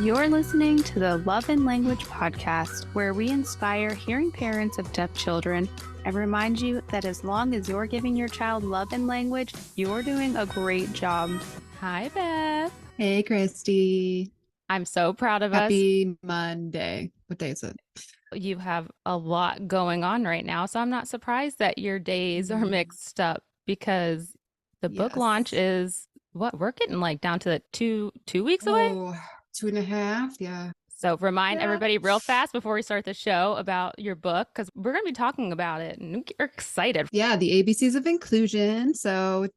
You're listening to the Love and Language podcast, where we inspire hearing parents of deaf children and remind you that as long as you're giving your child love and language, you're doing a great job. Hi, Beth. Hey, Christy. I'm so proud of us. Happy Monday. What day is it? You have a lot going on right now, so I'm not surprised that your days are mixed up because the book launch is we're getting like down to the two weeks away. 2.5. Yeah. So remind everybody real fast before we start the show about your book, because we're going to be talking about it and we're excited. Yeah, the ABCs of Inclusion. So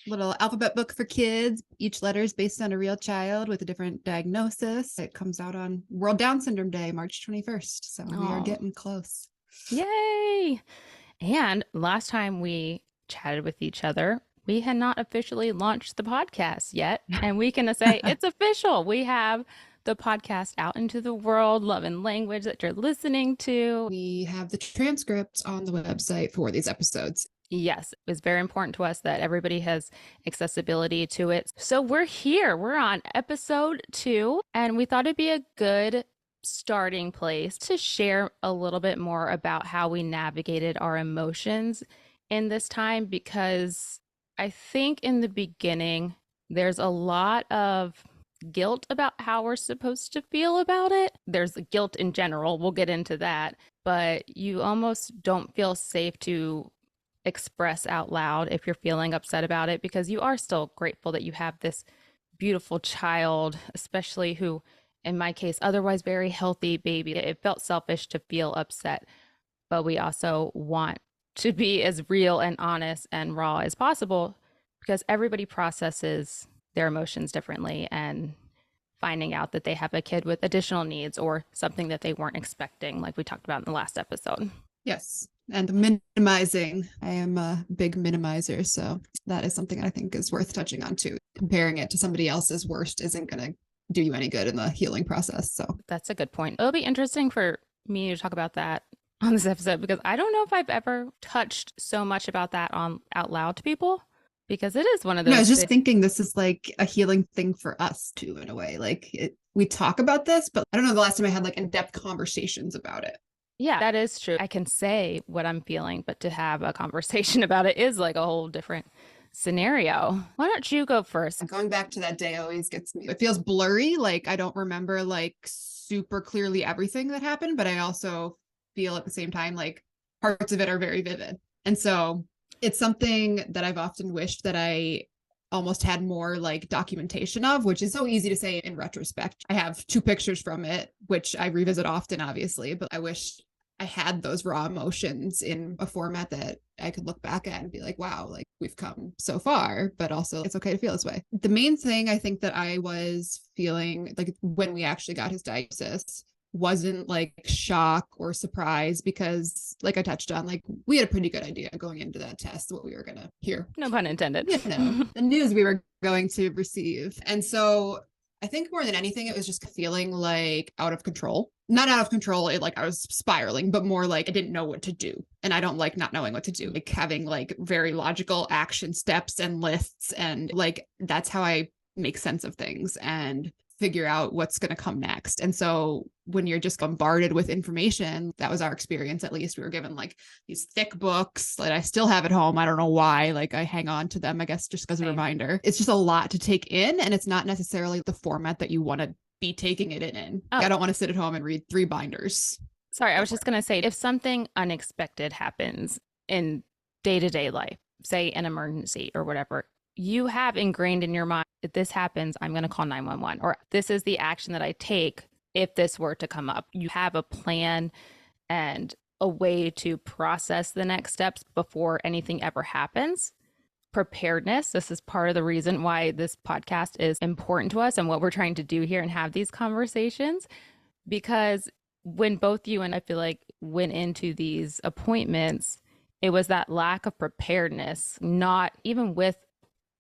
little alphabet book for kids. Each letter is based on a real child with a different diagnosis. It comes out on World Down Syndrome Day, March 21st. So we are getting close. Yay! And last time we chatted with each other, we had not officially launched the podcast yet. And we can say it's official. We have the podcast out into the world, Love and Language, that you're listening to. We have the transcripts on the website for these episodes. Yes, it's very important to us that everybody has accessibility to it. So we're here. We're on episode 2, and we thought it'd be a good starting place to share a little bit more about how we navigated our emotions in this time, because I think in the beginning, there's a lot of guilt about how we're supposed to feel about it. There's guilt in general. We'll get into that. But you almost don't feel safe to express out loud if you're feeling upset about it, because you are still grateful that you have this beautiful child, especially who, in my case, otherwise very healthy baby. It felt selfish to feel upset, but we also want to be as real and honest and raw as possible, because everybody processes their emotions differently, and finding out that they have a kid with additional needs or something that they weren't expecting, like we talked about in the last episode. Yes. And minimizing. I am a big minimizer, so that is something I think is worth touching on too. Comparing it to somebody else's worst isn't going to do you any good in the healing process. So that's a good point. It'll be interesting for me to talk about that on this episode, because I don't know if I've ever touched so much about that out loud to people. Because it is one of those. No, I was just thinking this is like a healing thing for us too, in a way. Like we talk about this, but I don't know the last time I had like in-depth conversations about it. Yeah, that is true. I can say what I'm feeling, but to have a conversation about it is like a whole different scenario. Why don't you go first? Going back to that day always gets me. It feels blurry. Like I don't remember like super clearly everything that happened, but I also feel at the same time like parts of it are very vivid. And so it's something that I've often wished that I almost had more like documentation of, which is so easy to say in retrospect. I have 2 pictures from it, which I revisit often, obviously, but I wish I had those raw emotions in a format that I could look back at and be like, wow, like we've come so far, but also it's okay to feel this way. The main thing I think that I was feeling like when we actually got his diagnosis wasn't like shock or surprise, because like I touched on, like we had a pretty good idea going into that test what we were going to hear. No pun intended. The news we were going to receive. And so I think more than anything, it was just feeling like out of control. Not out of control, like I was spiraling, but more like I didn't know what to do. And I don't like not knowing what to do, like having like very logical action steps and lists. And like that's how I make sense of things and figure out what's going to come next. And so when you're just bombarded with information, that was our experience. At least we were given like these thick books that I still have at home. I don't know why, like I hang on to them, I guess, just as a reminder. It's just a lot to take in, and it's not necessarily the format that you want to be taking it in. I don't want to sit at home and read 3 binders. Sorry, I was just going to say, if something unexpected happens in day-to-day life, say an emergency or whatever, you have ingrained in your mind, if this happens, I'm going to call 911, or this is the action that I take if this were to come up. You have a plan and a way to process the next steps before anything ever happens. Preparedness. This is part of the reason why this podcast is important to us and what we're trying to do here and have these conversations, because when both you and I feel like went into these appointments, it was that lack of preparedness, not even with,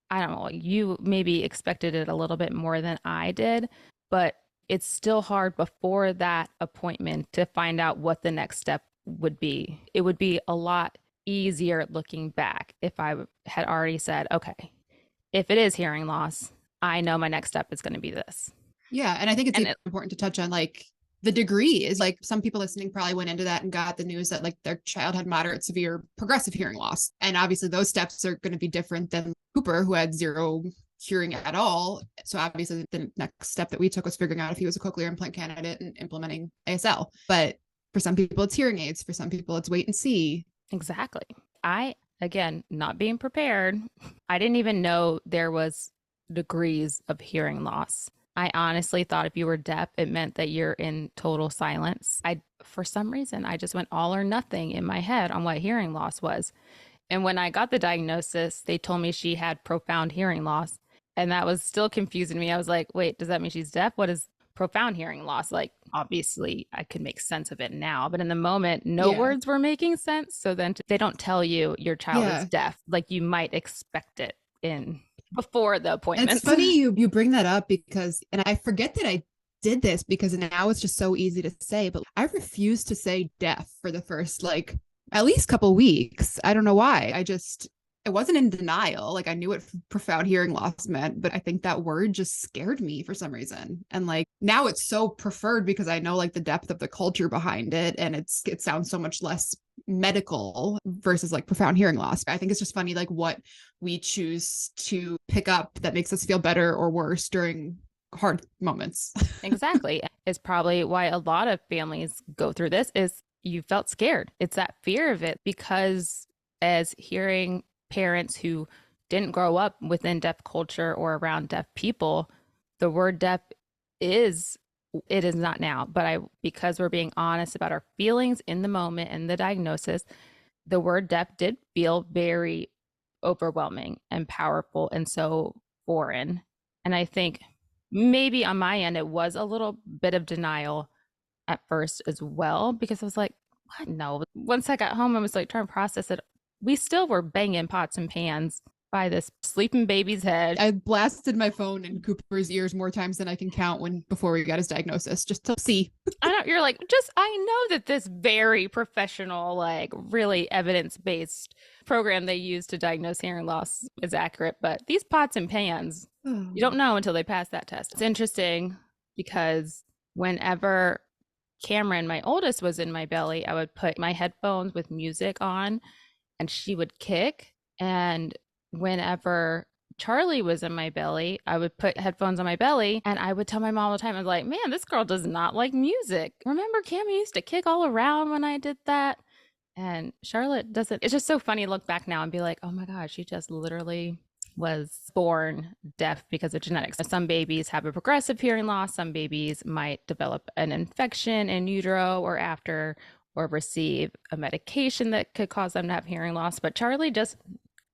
I don't know, you maybe expected it a little bit more than I did, but it's still hard before that appointment to find out what the next step would be. It would be a lot easier looking back if I had already said, okay, if it is hearing loss, I know my next step is going to be this. Yeah. And I think it's And important to touch on like the degree is like some people listening probably went into that and got the news that like their child had moderate, severe, progressive hearing loss. And obviously those steps are going to be different than Cooper, who had zero hearing at all. So obviously the next step that we took was figuring out if he was a cochlear implant candidate and implementing ASL. But for some people it's hearing aids, for some people it's wait and see. exactly. I, again, not being prepared, I didn't even know there was degrees of hearing loss. I honestly thought if you were deaf, it meant that you're in total silence. For some reason, I just went all or nothing in my head on what hearing loss was. And when I got the diagnosis, they told me she had profound hearing loss. And that was still confusing me. I was like, wait, does that mean she's deaf? What is profound hearing loss? Like, obviously, I could make sense of it now. But in the moment, no words were making sense. So then they don't tell you your child is deaf. Like you might expect it in before the appointment. It's funny you bring that up because, and I forget that I did this because now it's just so easy to say, but I refused to say deaf for the first like at least couple weeks. I don't know why. I wasn't in denial. Like I knew what profound hearing loss meant, but I think that word just scared me for some reason. And like now it's so preferred because I know like the depth of the culture behind it, and it sounds so much less medical versus like profound hearing loss. I think it's just funny like what we choose to pick up that makes us feel better or worse during hard moments. Exactly. It's probably why a lot of families go through this is you felt scared. It's that fear of it because as hearing parents who didn't grow up within deaf culture or around deaf people, the word deaf is not now, but because we're being honest about our feelings in the moment and the diagnosis, the word deaf did feel very overwhelming and powerful and so foreign. And I think maybe on my end, it was a little bit of denial at first as well, because I was like, what? No. Once I got home, I was like trying to process it. We still were banging pots and pans by this sleeping baby's head. I blasted my phone in Cooper's ears more times than I can count before we got his diagnosis, just to see. I know you're like, I know that this very professional, like really evidence-based program they use to diagnose hearing loss is accurate, but these pots and pans, you don't know until they pass that test. It's interesting because whenever Cameron, my oldest, was in my belly, I would put my headphones with music on and she would kick. And whenever Charlie was in my belly, I would put headphones on my belly and I would tell my mom all the time, I was like, man, this girl does not like music. Remember Cam used to kick all around when I did that? And Charlotte doesn't. It's just so funny to look back now and be like, oh my gosh, she just literally was born deaf because of genetics. Some babies have a progressive hearing loss. Some babies might develop an infection in utero or after, or receive a medication that could cause them to have hearing loss. But Charlie just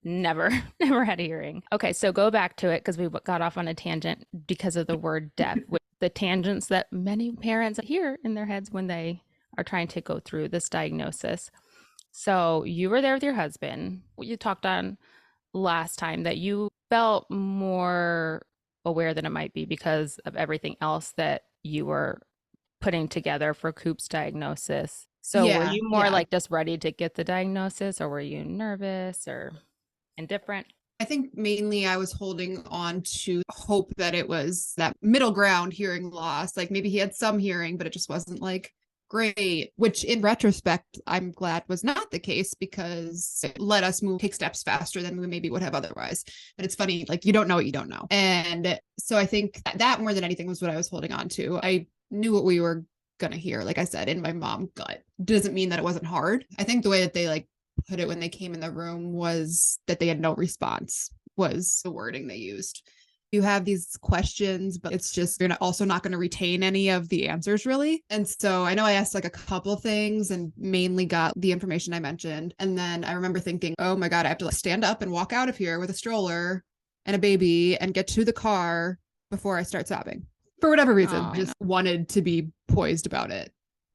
never had a hearing. Okay, so go back to it because we got off on a tangent because of the word deaf, with the tangents that many parents hear in their heads when they are trying to go through this diagnosis. So you were there with your husband. You talked on last time that you felt more aware than it might be because of everything else that you were putting together for Coop's diagnosis. So were you more like just ready to get the diagnosis, or were you nervous or indifferent? I think mainly I was holding on to hope that it was that middle ground hearing loss. Like maybe he had some hearing, but it just wasn't like great, which in retrospect, I'm glad was not the case because it let us take steps faster than we maybe would have otherwise. But it's funny, like you don't know what you don't know. And so I think that more than anything was what I was holding on to. I knew what we were going to hear, like I said, in my mom gut. Doesn't mean that it wasn't hard. I think the way that they like put it when they came in the room was that they had no response, was the wording they used. You have these questions, but it's just, you're also not going to retain any of the answers really. And so I know I asked like a couple of things and mainly got the information I mentioned. And then I remember thinking, oh my God, I have to like stand up and walk out of here with a stroller and a baby and get to the car before I start sobbing. For whatever reason, I just wanted to be poised about it.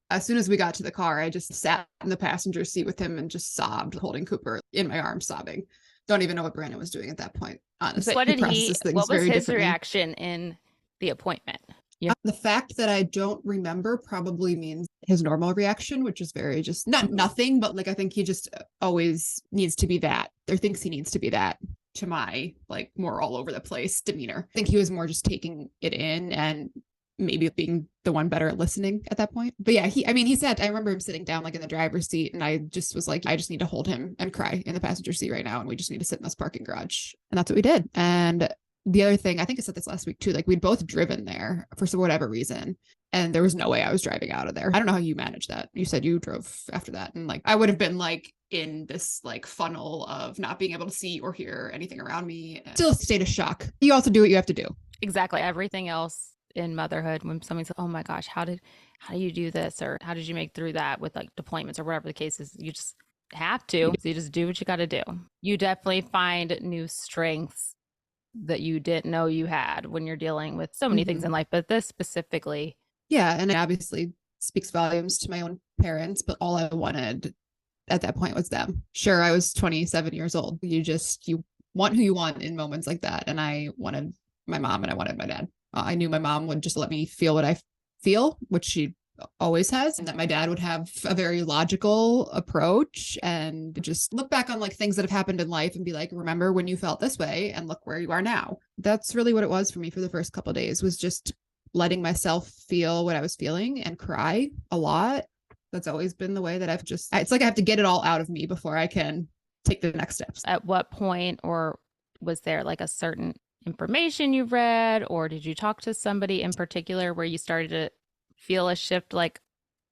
As soon as we got to the car, I just sat in the passenger seat with him and just sobbed, holding Cooper in my arms, sobbing. Don't even know what Brandon was doing at that point, honestly. What was his reaction in the appointment? The fact that I don't remember probably means his normal reaction, which is very just not nothing, but like I think he just always needs to be that, or thinks he needs to be that, to my like more all over the place demeanor. I think he was more just taking it in and maybe being the one better at listening at that point. But yeah, he said, I remember him sitting down like in the driver's seat, and I just was like, I just need to hold him and cry in the passenger seat right now. And we just need to sit in this parking garage. And that's what we did. And the other thing, I think I said this last week too, like we'd both driven there for whatever reason. And there was no way I was driving out of there. I don't know how you managed that. You said you drove after that. And like, I would have been like in this like funnel of not being able to see or hear anything around me. Still a state of shock. You also do what you have to do. Exactly. Everything else in motherhood, when somebody says, oh my gosh, how do you do this? Or how did you make through that with like deployments or whatever the case is? You just have to. So you just do what you got to do. You definitely find new strengths that you didn't know you had when you're dealing with so many things in life, but this specifically. Yeah. And it obviously speaks volumes to my own parents, but all I wanted at that point was them. Sure, I was 27 years old. You want who you want in moments like that. And I wanted my mom and I wanted my dad. I knew my mom would just let me feel what I feel, which she always has, and that my dad would have a very logical approach and just look back on like things that have happened in life and be like, remember when you felt this way and look where you are now. That's really what it was for me for the first couple of days, was just letting myself feel what I was feeling and cry a lot. That's always been the way that it's like I have to get it all out of me before I can take the next steps. At what point, or was there like a certain information you read, or did you talk to somebody in particular where you started to feel a shift, like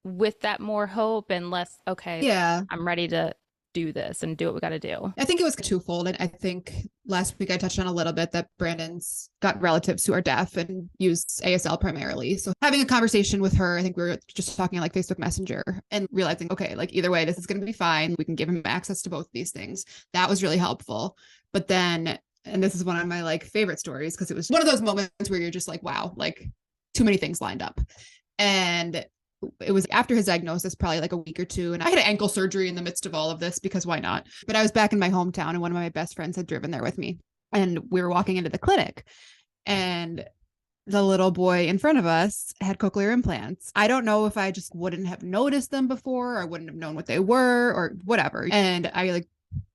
with that more hope and less, okay, yeah, I'm ready to do this and do what we got to do? I think it was twofold. And I think last week I touched on a little bit that Brandon's got relatives who are deaf and use ASL primarily. So having a conversation with her, I think we were just talking like Facebook Messenger and realizing, okay, like either way, this is going to be fine. We can give him access to both of these things. That was really helpful. But then, and this is one of my like favorite stories, because it was one of those moments where you're just like, wow, like too many things lined up. And it was after his diagnosis, probably like a week or two. And I had an ankle surgery in the midst of all of this, because why not? But I was back in my hometown and one of my best friends had driven there with me. And we were walking into the clinic and the little boy in front of us had cochlear implants. I don't know if I just wouldn't have noticed them before, or I wouldn't have known what they were or whatever. And I like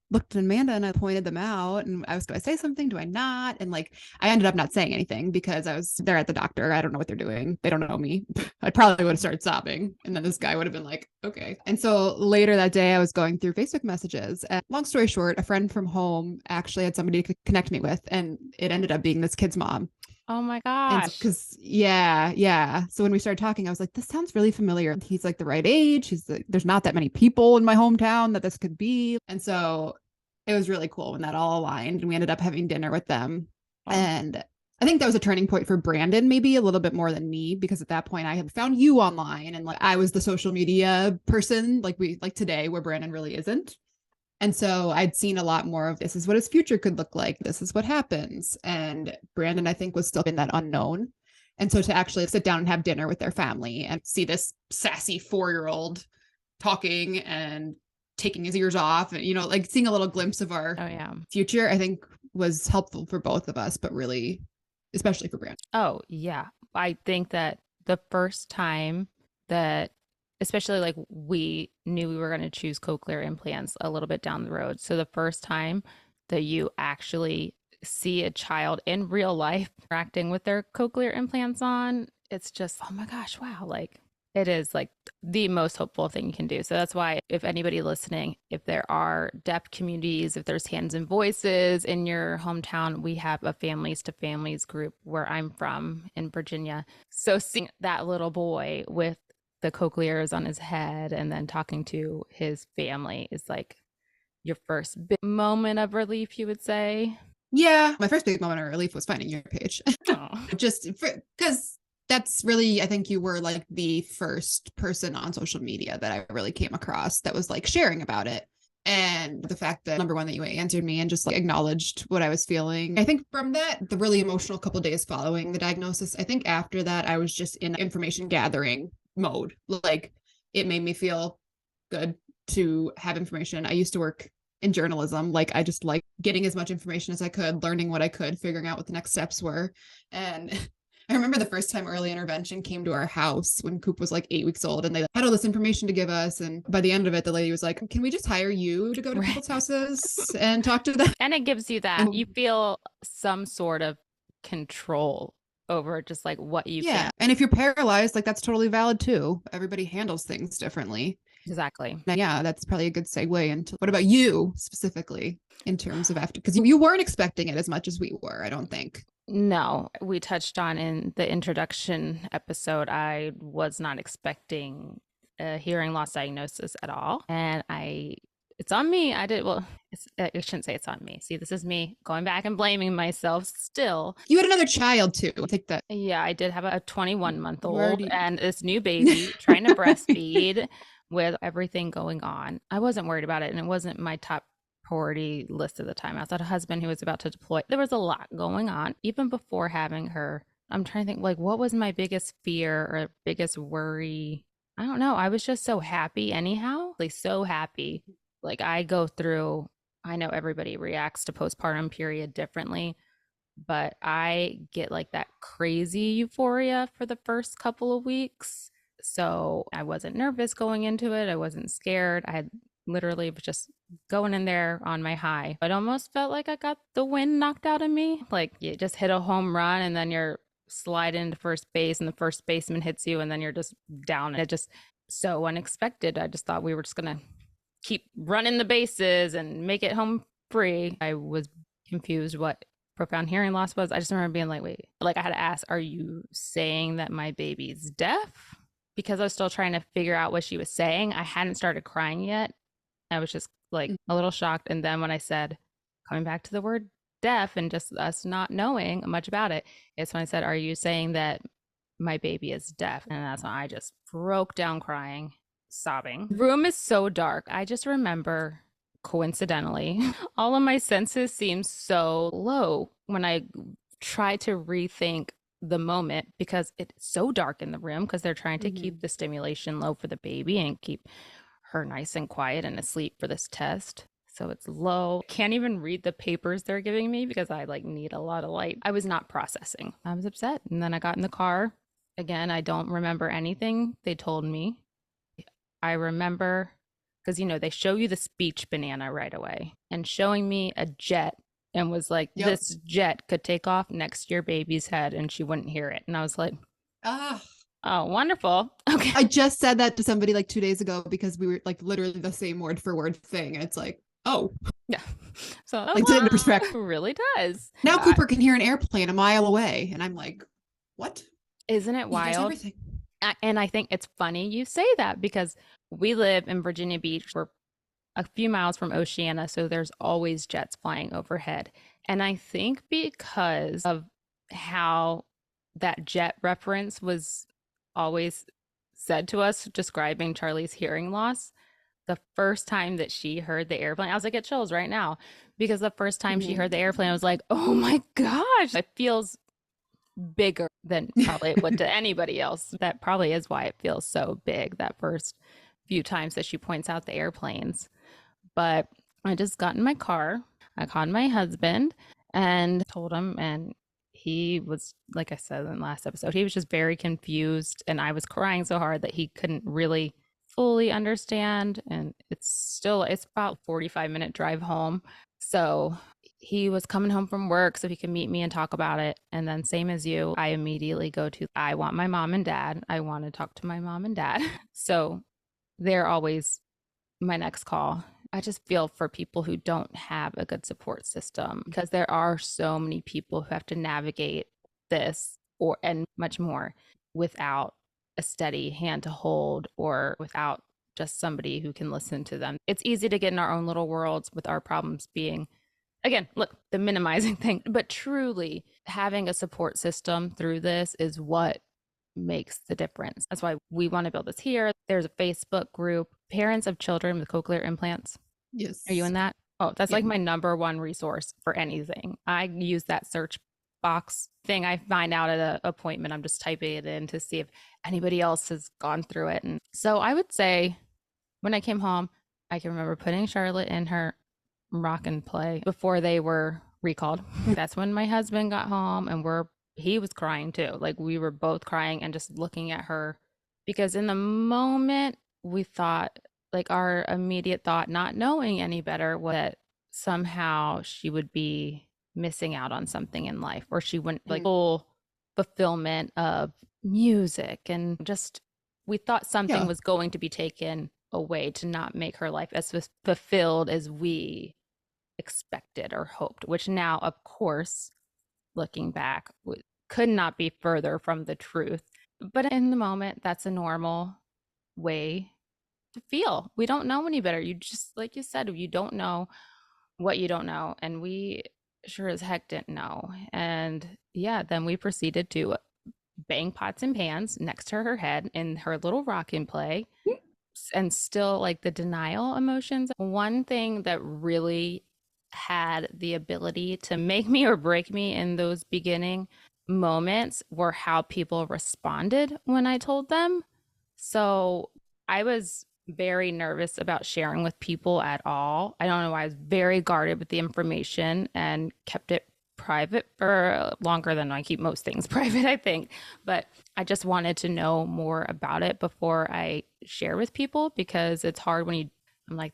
looked at Amanda and I pointed them out and I was, do I say something? Do I not? And like, I ended up not saying anything because I was there at the doctor. I don't know what they're doing. They don't know me. I probably would have started sobbing. And then this guy would have been like, okay. And so later that day, I was going through Facebook messages. And long story short, a friend from home actually had somebody to connect me with. And it ended up being this kid's mom. Oh my gosh. Because yeah. So when we started talking, I was like, this sounds really familiar. He's like the right age. He's like, there's not that many people in my hometown that this could be. And so it was really cool when that all aligned and we ended up having dinner with them. Oh. And I think that was a turning point for Brandon, maybe a little bit more than me, because at that point I had found you online and like I was the social media person, like today, where Brandon really isn't. And so I'd seen a lot more of this is what his future could look like. This is what happens. And Brandon, I think, was still in that unknown. And so to actually sit down and have dinner with their family and see this sassy 4-year-old talking and taking his ears off and, like seeing a little glimpse of our future, I think was helpful for both of us, but really, especially for Brandon. Oh, yeah. I think that the first time that, especially like we knew we were going to choose cochlear implants a little bit down the road. So the first time that you actually see a child in real life interacting with their cochlear implants on, it's just, oh my gosh, wow. Like it is like the most hopeful thing you can do. So that's why if anybody listening, if there are deaf communities, if there's Hands and Voices in your hometown, we have a families to families group where I'm from in Virginia. So seeing that little boy with the cochlears on his head and then talking to his family is like your first big moment of relief, you would say? Yeah. My first big moment of relief was finding your page. Just because that's really, I think you were like the first person on social media that I really came across that was like sharing about it. And the fact that, number one, that you answered me and just like acknowledged what I was feeling. I think from that, the really emotional couple days following the diagnosis, I think after that, I was just in information gathering mode. Like it made me feel good to have information. I used to work in journalism. Like I just like getting as much information as I could, learning what I could, figuring out what the next steps were. And I remember the first time early intervention came to our house when Coop was like 8 weeks old and they had all this information to give us. And by the end of it, the lady was like, can we just hire you to go to people's houses and talk to them? And it gives you that, you feel some sort of control over just like what you Yeah. can. And if you're paralyzed, like that's totally valid too. Everybody handles things differently. Exactly. Now, yeah, that's probably a good segue into what about you specifically in terms of after, because you weren't expecting it as much as we were, I don't think. No, we touched on in the introduction episode, I was not expecting a hearing loss diagnosis at all. And it's on me. I shouldn't say it's on me. See, this is me going back and blaming myself still. You had another child too. I think that Yeah, I did have a 21-month you old already. and this new baby trying to breastfeed with everything going on. I wasn't worried about it, and it wasn't my top priority list at the time. I was at a husband who was about to deploy. There was a lot going on even before having her. I'm trying to think like what was my biggest fear or biggest worry? I don't know. I was just so happy anyhow. Like so happy. Like I know everybody reacts to postpartum period differently, but I get like that crazy euphoria for the first couple of weeks. So I wasn't nervous going into it. I wasn't scared. I had literally was just going in there on my high. It almost felt like I got the wind knocked out of me. Like you just hit a home run and then you're sliding into first base and the first baseman hits you and then you're just down. It just so unexpected. I just thought we were just going to keep running the bases and make it home free. I was confused what profound hearing loss was. I just remember being like, wait, like I had to ask, are you saying that my baby's deaf? Because I was still trying to figure out what she was saying. I hadn't started crying yet. I was just like a little shocked. And then when I said, coming back to the word deaf and just us not knowing much about it, it's when I said, are you saying that my baby is deaf? And that's when I just broke down crying, sobbing. The room is so dark. I just remember coincidentally, all of my senses seem so low when I try to rethink the moment because it's so dark in the room because they're trying to keep the stimulation low for the baby and keep her nice and quiet and asleep for this test. So it's low. Can't even read the papers they're giving me because I like need a lot of light. I was not processing. I was upset. And then I got in the car. Again, I don't remember anything they told me. I remember because, they show you the speech banana right away and showing me a jet and was like, Yep. this jet could take off next to your baby's head and she wouldn't hear it. And I was like, Ah. oh, wonderful. Okay. I just said that to somebody like 2 days ago because we were like literally the same word for word thing. And it's like, oh. Yeah. So like to into perspective. It really does. Now Cooper can hear an airplane a mile away. And I'm like, what? Isn't it wild? Everything. And I think it's funny you say that because we live in Virginia Beach. We're a few miles from Oceana, so there's always jets flying overhead. And I think because of how that jet reference was always said to us describing Charlie's hearing loss, the first time that she heard the airplane, I was like, get chills right now. Because the first time she heard the airplane, I was like, oh my gosh, it feels bigger than probably it would to anybody else. That probably is why it feels so big that first few times that she points out the airplanes. But I just got in my car. I called my husband and told him, and he was, like I said in the last episode, he was just very confused, and I was crying so hard that he couldn't really fully understand. And it's about 45-minute drive home. So he was coming home from work so he could meet me and talk about it. And then same as you, I immediately go to, I want my mom and dad. I want to talk to my mom and dad. So they're always my next call. I just feel for people who don't have a good support system because there are so many people who have to navigate this and much more without a steady hand to hold or without just somebody who can listen to them. It's easy to get in our own little worlds with our problems being, again, look, the minimizing thing, but truly having a support system through this is what makes the difference. That's why we want to build this here. There's a Facebook group, Parents of Children with Cochlear Implants. Yes. Are you in that? Oh, that's like my number one resource for anything. I use that search box thing I find out at an appointment. I'm just typing it in to see if anybody else has gone through it. And so I would say when I came home, I can remember putting Charlotte in her rock and play before they were recalled. That's when my husband got home and he was crying too. Like we were both crying and just looking at her because in the moment we thought, like our immediate thought, not knowing any better, was that somehow she would be missing out on something in life or she wouldn't like full fulfillment of music and just we thought something Yeah. was going to be taken away to not make her life as fulfilled as we expected or hoped, which now, of course, looking back, could not be further from the truth. But in the moment, that's a normal way to feel. We don't know any better. You just, like you said, you don't know what you don't know. And we sure as heck didn't know. And yeah, then we proceeded to bang pots and pans next to her head in her little rockin' play and still like the denial emotions. One thing that really had the ability to make me or break me in those beginning moments were how people responded when I told them. So I was very nervous about sharing with people at all. I don't know why. I was very guarded with the information and kept it private for longer than I keep most things private, I think. But I just wanted to know more about it before I share with people because it's hard when I'm like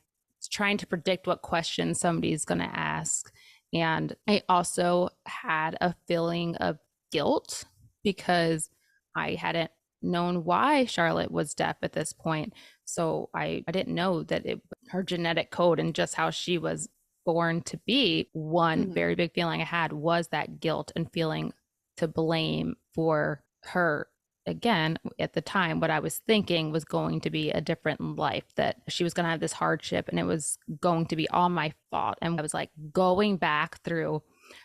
trying to predict what questions somebody's going to ask. And I also had a feeling of guilt because I hadn't known why Charlotte was deaf at this point. So I didn't know that her genetic code and just how she was born to be. One very big feeling I had was that guilt and feeling to blame for her. Again, at the time, what I was thinking was going to be a different life, that she was going to have this hardship and it was going to be all my fault. And I was like going back through,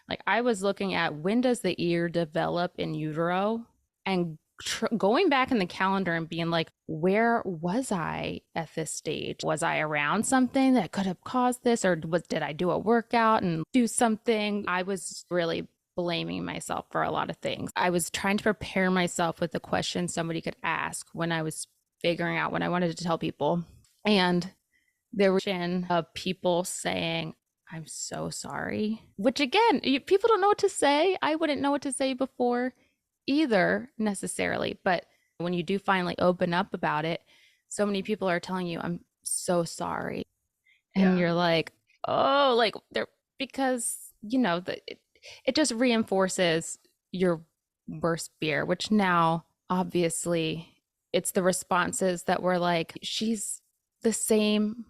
like I was looking at when does the ear develop in utero and going back in the calendar and being like, where was I at this stage? Was I around something that could have caused this? Or did I do a workout and do something? I was really blaming myself for a lot of things. I was trying to prepare myself with the questions somebody could ask when I was figuring out what I wanted to tell people. And there were of people saying, I'm so sorry, which again, people don't know what to say. I wouldn't know what to say before either necessarily. But when you do finally open up about it, so many people are telling you, I'm so sorry. And you're like, oh, like they're because, it just reinforces your worst fear, which now obviously it's the responses that were like, she's the same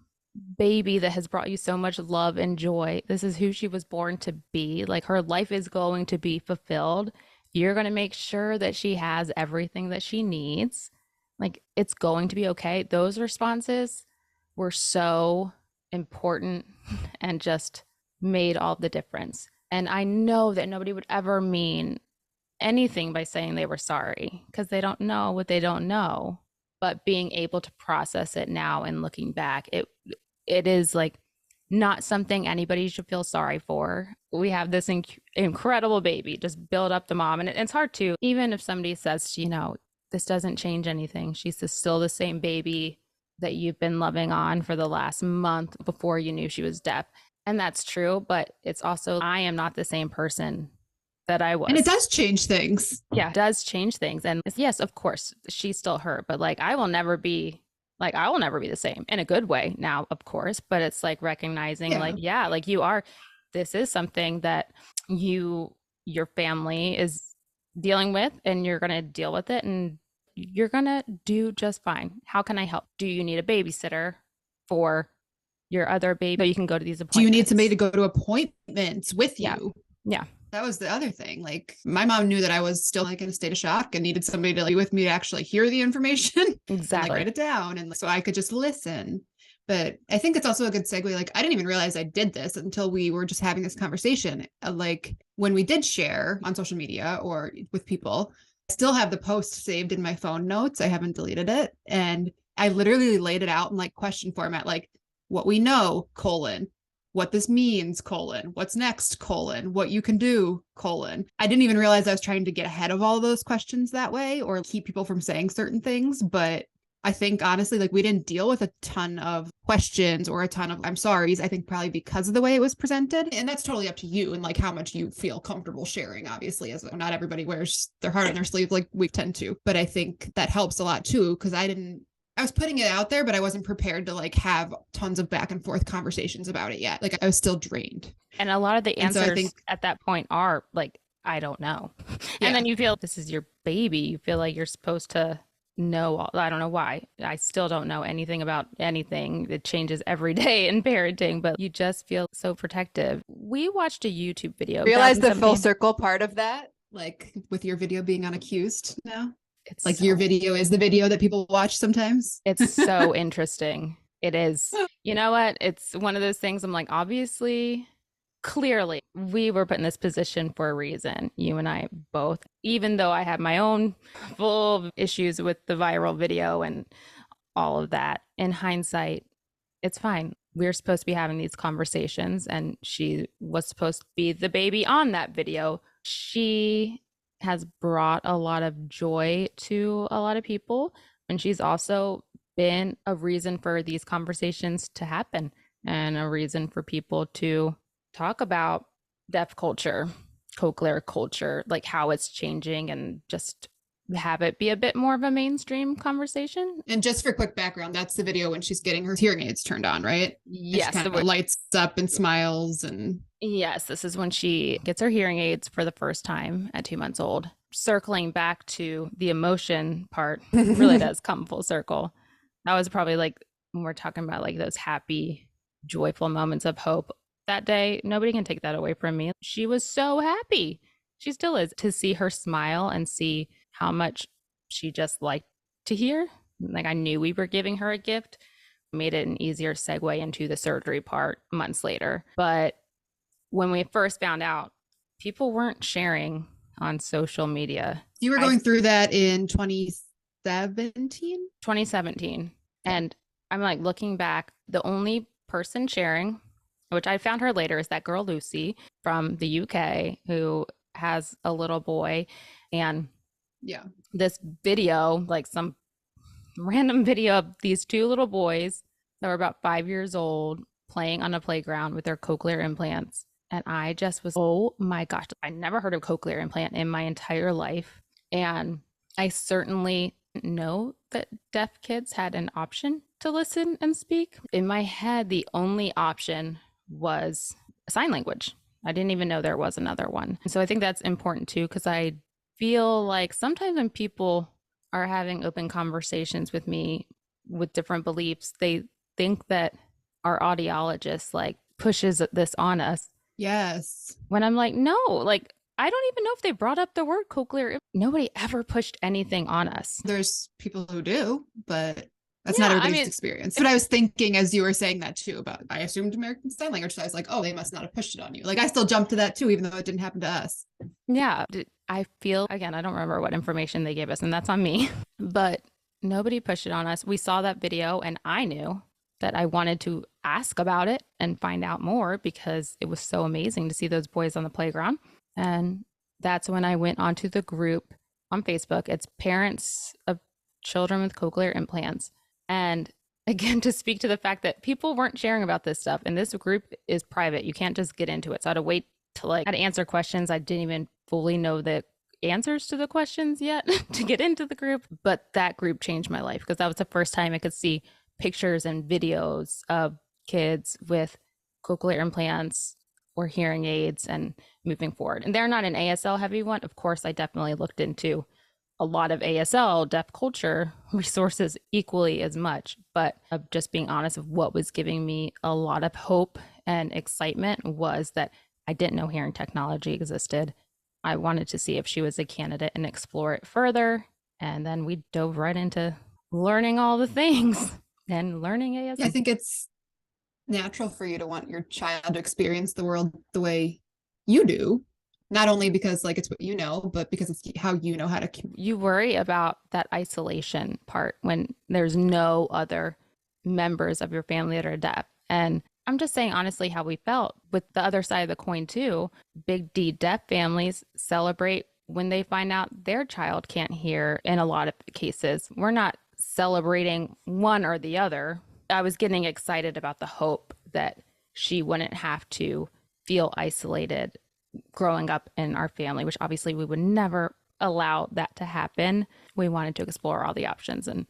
baby that has brought you so much love and joy. This is who she was born to be. Like her life is going to be fulfilled. You're going to make sure that she has everything that she needs. Like it's going to be okay. Those responses were so important and just made all the difference. And I know that nobody would ever mean anything by saying they were sorry because they don't know what they don't know. But being able to process it now and looking back, it is like not something anybody should feel sorry for. We have this incredible baby, just build up the mom. And it's hard to, even if somebody says, this doesn't change anything. She's still the same baby that you've been loving on for the last month before you knew she was deaf. And that's true, but it's also, I am not the same person that I was. And it does change things. Yeah, it does change things. And yes, of course, she's still her, but like, I will never be the same in a good way now, of course, but it's like recognizing like you are, this is something that your family is dealing with and you're going to deal with it and you're going to do just fine. How can I help? Do you need a babysitter for your other baby so you can go to these appointments? Do you need somebody to go to appointments with you? Yeah. That was the other thing. Like my mom knew that I was still like in a state of shock and needed somebody to be with me to actually hear the information. Exactly. And like write it down. And so I could just listen. But I think it's also a good segue. Like I didn't even realize I did this until we were just having this conversation. Like when we did share on social media or with people, I still have the post saved in my phone notes. I haven't deleted it. And I literally laid it out in like question format, like what we know, what this means, what's next, what you can do, I didn't even realize I was trying to get ahead of all those questions that way or keep people from saying certain things. But I think honestly, like we didn't deal with a ton of questions or a ton of I'm sorry's, I think probably because of the way it was presented. And that's totally up to you and like how much you feel comfortable sharing, obviously, as not everybody wears their heart on their sleeve like we tend to. But I think that helps a lot too, because I was putting it out there, but I wasn't prepared to like have tons of back and forth conversations about it yet. Like I was still drained. And a lot of the answers at that point are like I don't know. And Yeah. then you feel this is your baby. You feel like you're supposed to know all. I don't know why. I still don't know anything about anything. It changes every day in parenting, but you just feel so protective. We watched a YouTube video, Realize the full 2017. circle part of that. Like with your video being unaccused now. It's Like your so video is the video that people watch sometimes. it's so interesting. It is. You know what? It's one of those things I'm like, obviously, clearly, we were put in this position for a reason. You and I both, even though I had my own full issues with the viral video and all of that. In hindsight, it's fine. We're supposed to be having these conversations, and she was supposed to be the baby on that video. She has brought a lot of joy to a lot of people, and she's also been a reason for these conversations to happen and a reason for people to talk about deaf culture, cochlear culture, like how it's changing, and just have it be a bit more of a mainstream conversation. And just for quick background, that's the video when she's getting her hearing aids turned on, right? And she Yes, kind of lights up and smiles and yes, this is when she gets her hearing aids for the first time at 2 months old. Circling back to the emotion part, really does come full circle. That was probably like when we're talking about like those happy, joyful moments of hope that day. Nobody can take that away from me. She was so happy. She still is. To see her smile and see how much she just liked to hear. Like I knew we were giving her a gift, made it an easier segue into the surgery part months later. But when we first found out, people weren't sharing on social media. you were going through that in 2017? 2017. And I'm like looking back, the only person sharing, which I found her later, is that girl Lucy from the UK who has a little boy. And Yeah. this video, like some random video of these two little boys that were about 5 years old playing on a playground with their cochlear implants. And I just was, oh my gosh, I never heard of cochlear implant in my entire life. And I certainly know that deaf kids had an option to listen and speak. In my head, the only option was sign language. I didn't even know there was another one. So I think that's important too, because I feel like sometimes when people are having open conversations with me with different beliefs, they think that our audiologist like pushes this on us. Yes. When I'm like, no, like I don't even know if they brought up the word cochlear. Nobody ever pushed anything on us. There's people who do, but that's Yeah, not I everybody's mean- experience. But I was thinking as you were saying that too about, I assumed American Sign Language. So I was like, oh, they must not have pushed it on you. Like I still jumped to that too, even though it didn't happen to us. Yeah, I feel, again, I don't remember what information they gave us, and that's on me, but nobody pushed it on us. We saw that video, and I knew that I wanted to ask about it and find out more because it was so amazing to see those boys on the playground. And that's when I went onto the group on Facebook. It's parents of children with cochlear implants. And again, to speak to the fact that people weren't sharing about this stuff, and this group is private. You can't just get into it. So I had to wait to I had to answer questions. I didn't even fully know the answers to the questions yet to get into the group. But that group changed my life because that was the first time I could see pictures and videos of kids with cochlear implants or hearing aids and moving forward. And they're not an ASL heavy one. Of course, I definitely looked into a lot of ASL deaf culture resources equally as much, but of just being honest of what was giving me a lot of hope and excitement was that I didn't know hearing technology existed. I wanted to see if she was a candidate and explore it further. And then we dove right into learning all the things and learning ASL. Yeah, I think it's natural for you to want your child to experience the world the way you do. Not only because like it's what you know, but because it's how you know how to communicate. You worry about that isolation part when there's no other members of your family that are deaf. And I'm just saying honestly how we felt with the other side of the coin too. Big D deaf families celebrate when they find out their child can't hear in a lot of cases. We're not celebrating one or the other. I was getting excited about the hope that she wouldn't have to feel isolated growing up in our family, which obviously we would never allow that to happen. We wanted to explore all the options, and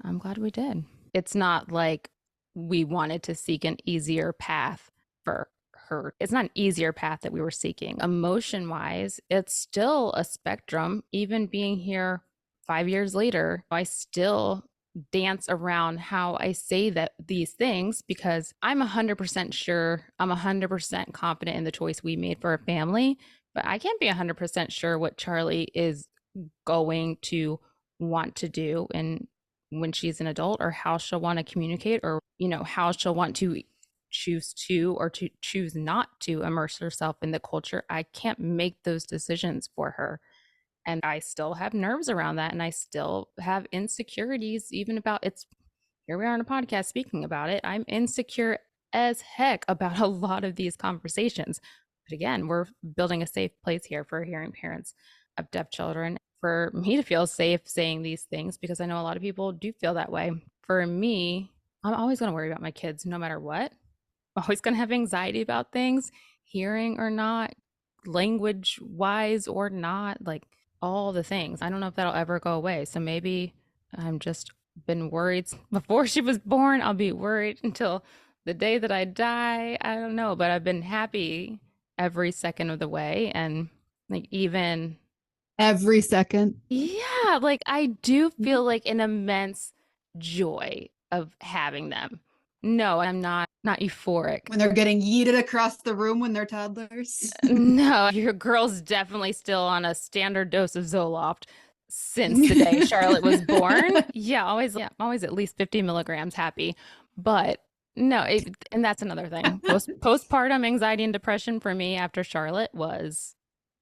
I'm glad we did. It's not like we wanted to seek an easier path for her. It's not an easier path that we were seeking. Emotion wise, it's still a spectrum. Even being here 5 years later, I still dance around how I say that these things because I'm 100% sure, I'm 100% confident in the choice we made for our family, but I can't be 100% sure what Charlie is going to want to do and when she's an adult, or how she'll want to communicate, or how she'll want to choose to or to choose not to immerse herself in the culture. I can't make those decisions for her, and I still have nerves around that, and I still have insecurities even about it's. Here we are on a podcast speaking about it. I'm insecure as heck about a lot of these conversations, but again, we're building a safe place here for hearing parents of deaf children, for me to feel safe saying these things, because I know a lot of people do feel that way. For me, I'm always going to worry about my kids no matter what. I'm always going to have anxiety about things, hearing or not, language wise or not, like all the things. I don't know if that'll ever go away. So maybe I'm just been worried before she was born. I'll be worried until the day that I die. I don't know, but I've been happy every second of the way. And like, even Every second. yeah, like I do feel like an immense joy of having them. No, I'm not euphoric. When they're getting yeeted across the room when they're toddlers. No, your girl's definitely still on a standard dose of Zoloft since the day Charlotte was born. Yeah, always at least 50 milligrams happy. But no, and that's another thing. Postpartum anxiety and depression for me after Charlotte was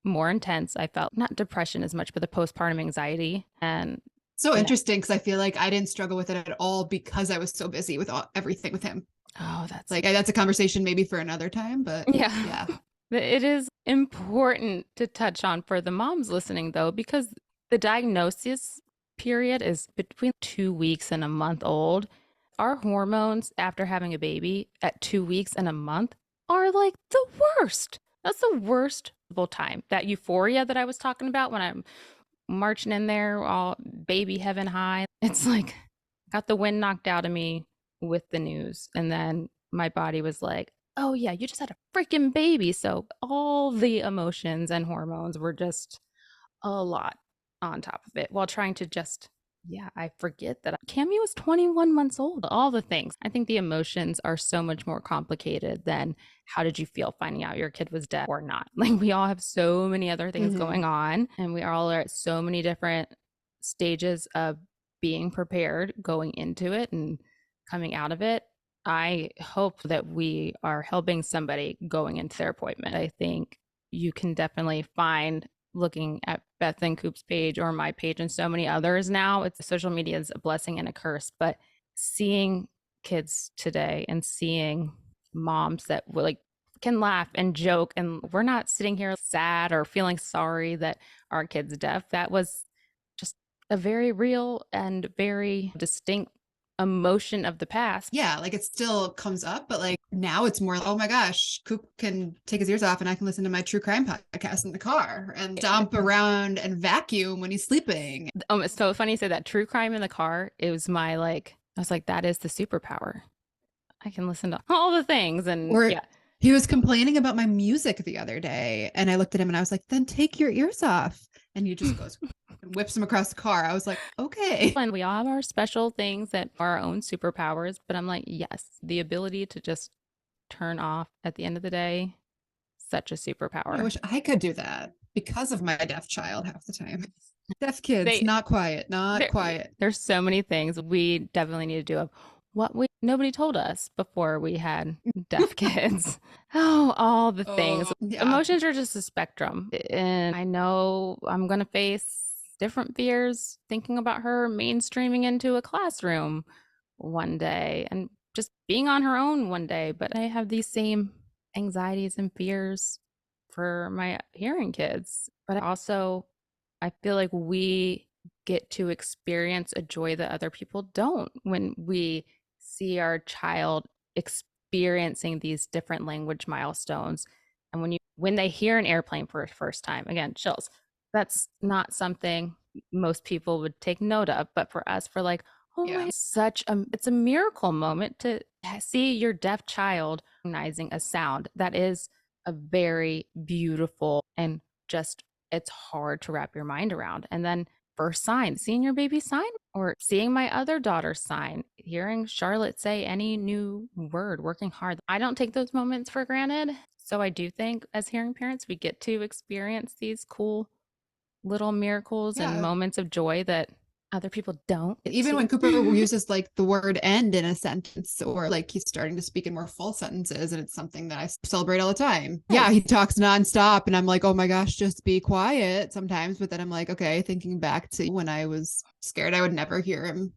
more intense. I felt not depression as much, but the postpartum anxiety. And so interesting, because I feel like I didn't struggle with it at all because I was so busy with everything with him. Oh, that's like that's a conversation maybe for another time, but yeah. It is important to touch on for the moms listening, though, because the diagnosis period is between 2 weeks and a month old. Our hormones after having a baby at 2 weeks and a month are like the worst. That's the worst time. That euphoria that I was talking about when I'm marching in there all baby heaven high. It's like got the wind knocked out of me with the news. And then my body was like, oh yeah, you just had a freaking baby. So all the emotions and hormones were just a lot on top of it while trying to just, I forget that Cammy was 21 months old. All the things. I think the emotions are so much more complicated than how did you feel finding out your kid was deaf or not. Like we all have so many other things going on, and we all are at so many different stages of being prepared going into it and coming out of it. I hope that we are helping somebody going into their appointment. I think you can definitely find, looking at Beth and Coop's page or my page and so many others now, it's social media is a blessing and a curse, but seeing kids today and seeing moms that like can laugh and joke, and we're not sitting here sad or feeling sorry that our kid's deaf. That was just a very real and very distinct emotion of the past. Yeah, like it still comes up, but like now it's more, oh my gosh, Coop can take his ears off and I can listen to my true crime podcast in the car and stomp around and vacuum when he's sleeping. It's so funny you say that. True crime in the car, it was my I was like, that is the superpower. I can listen to all the things. And he was complaining about my music the other day, and I looked at him and I was like, then take your ears off. And he just goes and whips him across the car. I was like, okay. And we all have our special things that are our own superpowers. But I'm like, yes, the ability to just turn off at the end of the day, such a superpower. I wish I could do that because of my deaf child half the time. Deaf kids, not quiet. There's so many things we definitely need to do of what nobody told us before we had deaf kids. Oh, all the things. Yeah. Emotions are just a spectrum. And I know I'm going to face different fears thinking about her mainstreaming into a classroom one day and just being on her own one day. But I have these same anxieties and fears for my hearing kids. But also, I feel like we get to experience a joy that other people don't when we see our child experiencing these different language milestones. And when they hear an airplane for the first time, again, chills. That's not something most people would take note of. But for us, for like, Yeah. It's a miracle moment to see your deaf child recognizing a sound. That is a very beautiful and just, it's hard to wrap your mind around. And then first sign, seeing your baby sign, or seeing my other daughter sign, hearing Charlotte say any new word, working hard. I don't take those moments for granted. So I do think as hearing parents, we get to experience these cool little miracles and moments of joy that other people don't. Even when Cooper uses like the word end in a sentence, or like he's starting to speak in more full sentences, and it's something that I celebrate all the time. Yeah, he talks nonstop, and I'm like, oh my gosh, just be quiet sometimes. But then I'm like, okay, thinking back to when I was scared, I would never hear him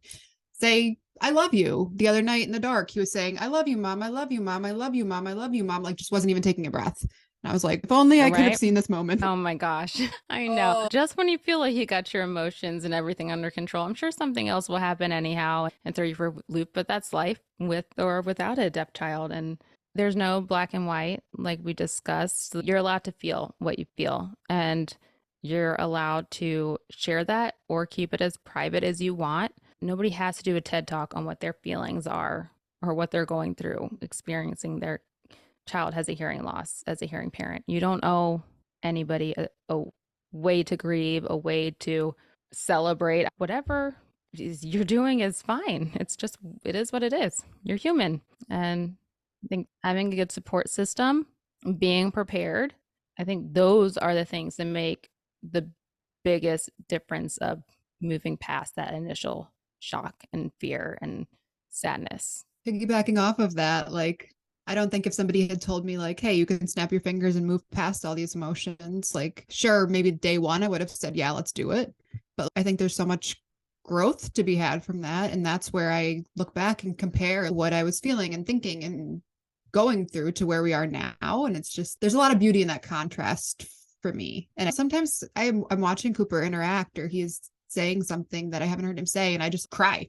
say, I love you. The other night in the dark, he was saying, I love you, mom. I love you, mom. I love you, mom. I love you, mom. Like just wasn't even taking a breath. And I was like, if only I could have seen this moment. Oh my gosh. I know. Just when you feel like you got your emotions and everything under control, I'm sure something else will happen anyhow and throw you for a loop, but that's life with or without a deaf child. And there's no black and white, like we discussed. You're allowed to feel what you feel, and you're allowed to share that or keep it as private as you want. Nobody has to do a TED talk on what their feelings are or what they're going through, experiencing their child has a hearing loss as a hearing parent. You don't owe anybody a way to grieve, a way to celebrate. Whatever you're doing is fine. It's just, it is what it is. You're human. And I think having a good support system, being prepared, I think those are the things that make the biggest difference of moving past that initial shock and fear and sadness. Piggybacking off of that, like, I don't think if somebody had told me like, hey, you can snap your fingers and move past all these emotions, like, sure, maybe day one I would have said, yeah, let's do it. But I think there's so much growth to be had from that. And that's where I look back and compare what I was feeling and thinking and going through to where we are now. And it's just, there's a lot of beauty in that contrast for me. And sometimes I'm watching Cooper interact, or he's saying something that I haven't heard him say, and I just cry.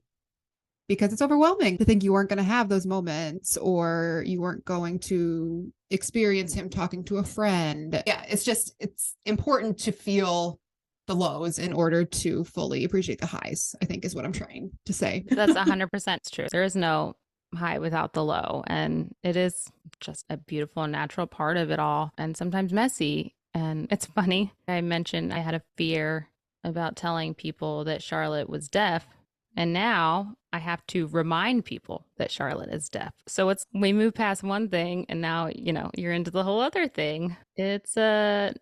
Because it's overwhelming to think you weren't going to have those moments, or you weren't going to experience him talking to a friend. Yeah, it's important to feel the lows in order to fully appreciate the highs, I think is what I'm trying to say. That's 100% true. There is no high without the low. And it is just a beautiful and natural part of it all, and sometimes messy. And it's funny. I mentioned I had a fear about telling people that Charlotte was deaf. And now I have to remind people that Charlotte is deaf. So we move past one thing, and now, you're into the whole other thing. It's a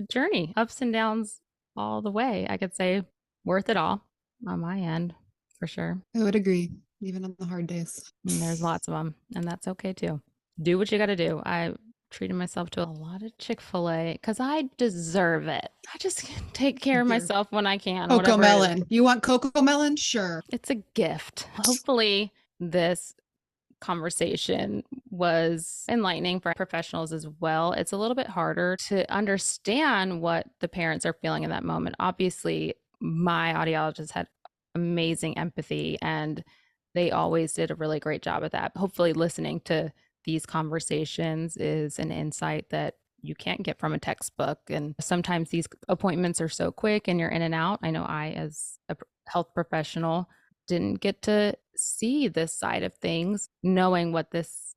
journey, ups and downs all the way. I could say worth it all on my end, for sure. I would agree, even on the hard days. And there's lots of them, and that's okay too. Do what you got to do. I treated myself to a lot of Chick-fil-A because I deserve it. I just take care of myself when I can. Cocoa melon. You want cocoa melon? Sure. It's a gift. Hopefully this conversation was enlightening for professionals as well. It's a little bit harder to understand what the parents are feeling in that moment. Obviously, my audiologist had amazing empathy, and they always did a really great job at that. Hopefully listening to these conversations is an insight that you can't get from a textbook. And sometimes these appointments are so quick and you're in and out. I know I, as a health professional, didn't get to see this side of things. Knowing what this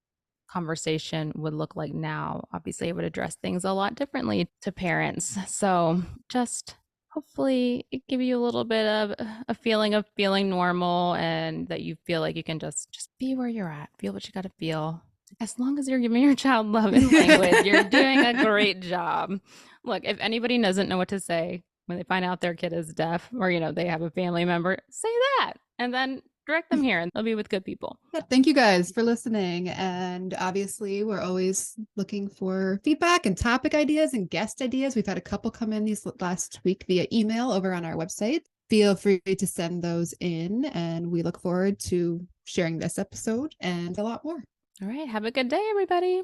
conversation would look like now, obviously I would address things a lot differently to parents. So just hopefully it give you a little bit of a feeling of feeling normal, and that you feel like you can just be where you're at, feel what you got to feel. As long as you're giving your child love and language, you're doing a great job. Look, if anybody doesn't know what to say when they find out their kid is deaf, or, they have a family member, say that and then direct them here, and they'll be with good people. Thank you guys for listening. And obviously, we're always looking for feedback and topic ideas and guest ideas. We've had a couple come in these last week via email over on our website. Feel free to send those in, and we look forward to sharing this episode and a lot more. All right. Have a good day, everybody.